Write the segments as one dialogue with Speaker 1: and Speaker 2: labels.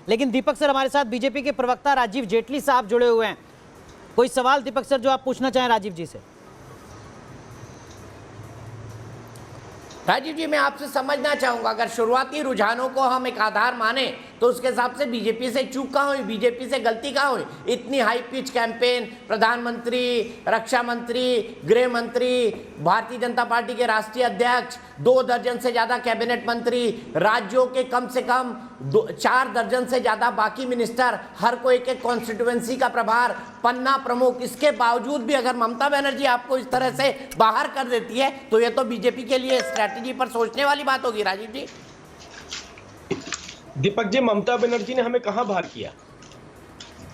Speaker 1: लेकिन दीपक सर हमारे साथ बीजेपी के प्रवक्ता राजीव जेटली साहब जुड़े हुए हैं। कोई सवाल दीपक सर जो आप पूछना चाहें राजीव जी से?
Speaker 2: राजीव जी, मैं आपसे समझना चाहूंगा, अगर शुरुआती रुझानों को हम एक आधार माने तो उसके हिसाब से बीजेपी से चूक कहाँ हुई, बीजेपी से गलती कहाँ हुई? इतनी हाई पिच कैंपेन, प्रधानमंत्री, रक्षा मंत्री, गृह मंत्री, भारतीय जनता पार्टी के राष्ट्रीय अध्यक्ष, 2 दर्जन से ज्यादा कैबिनेट मंत्री, राज्यों के कम से कम 4 दर्जन से ज्यादा बाकी मिनिस्टर, हर कोई एक कॉन्स्टिट्यूएंसी का प्रभार, पन्ना प्रमुख। इसके बावजूद भी अगर ममता बनर्जी आपको इस तरह से बाहर कर देती है तो ये तो बीजेपी के लिए स्ट्रैटेजी पर सोचने वाली बात होगी। राजीव जी,
Speaker 3: दीपक जी, ममता बनर्जी ने हमें कहां बाहर किया?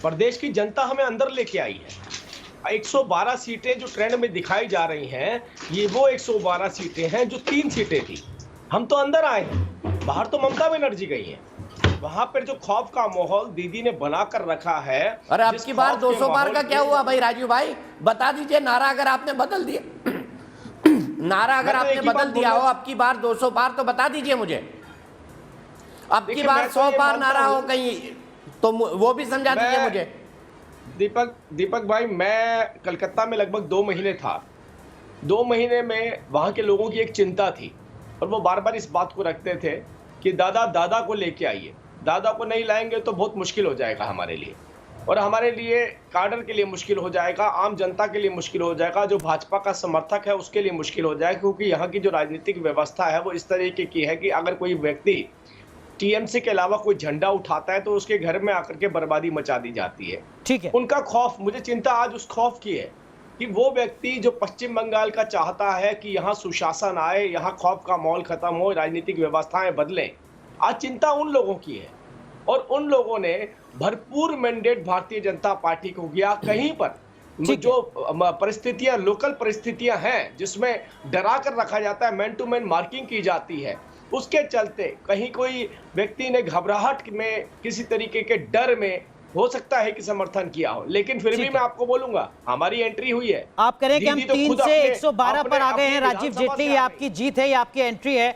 Speaker 3: प्रदेश की जनता हमें अंदर लेके आई है। 112 सीटें जो ट्रेंड में दिखाई जा रही हैं, ये वो 112 सीटें हैं जो 3 सीटें थी। हम तो अंदर आए हैं, बाहर तो ममता बनर्जी गई हैं। वहां पर जो खौफ का माहौल दीदी ने बनाकर रखा है।
Speaker 2: और अब की बार 200 पार का क्या हुआ भाई? राजीव भाई बता दीजिए, नारा अगर आपने बदल दिया नारा अगर आपने बदल दिया हो अब की बार 200 पार, तो बता दीजिए मुझे। अब की बार 100 पार नारा हो कहीं तो वो भी समझा दीजिए मुझे।
Speaker 3: दीपक भाई, मैं कलकत्ता में लगभग 2 महीने था। 2 महीने में वहां के लोगों की एक चिंता थी और वो बार बार इस बात को रखते थे कि दादा को लेके आइए, दादा को नहीं लाएंगे तो बहुत मुश्किल हो जाएगा हमारे लिए, और हमारे लिए, काडर के लिए मुश्किल हो जाएगा, आम जनता के लिए मुश्किल हो जाएगा, जो भाजपा का समर्थक है उसके लिए मुश्किल हो जाएगा। क्योंकि यहाँ की जो राजनीतिक व्यवस्था है वो इस तरीके की है कि अगर कोई व्यक्ति टीएमसी के अलावा कोई झंडा उठाता है तो उसके घर में आकर के बर्बादी मचा दी जाती है।
Speaker 1: ठीक है,
Speaker 3: उनका खौफ, मुझे चिंता आज उस खौफ की है कि वो व्यक्ति जो पश्चिम बंगाल का चाहता है कि यहाँ सुशासन आए, यहाँ खौफ का माहौल खत्म हो, राजनीतिक व्यवस्थाएं बदलें, आज चिंता उन लोगों की है। और उन लोगों ने भरपूर मैंडेट भारतीय जनता पार्टी को दिया। कहीं पर जो परिस्थितियां, लोकल परिस्थितियां हैं जिसमें डरा कर रखा जाता है, मैन टू मैन मार्किंग की जाती है, उसके चलते कहीं कोई व्यक्ति ने घबराहट में, किसी तरीके के डर में हो सकता है कि समर्थन किया हो, लेकिन फिर भी मैं आपको बोलूंगा हमारी एंट्री हुई है।
Speaker 1: आप कह रहे हैं कि हम 3 से 112 पर आ गए हैं।
Speaker 3: अपने
Speaker 1: राजीव जेटली, ये आपकी जीत है, ये आपकी एंट्री है।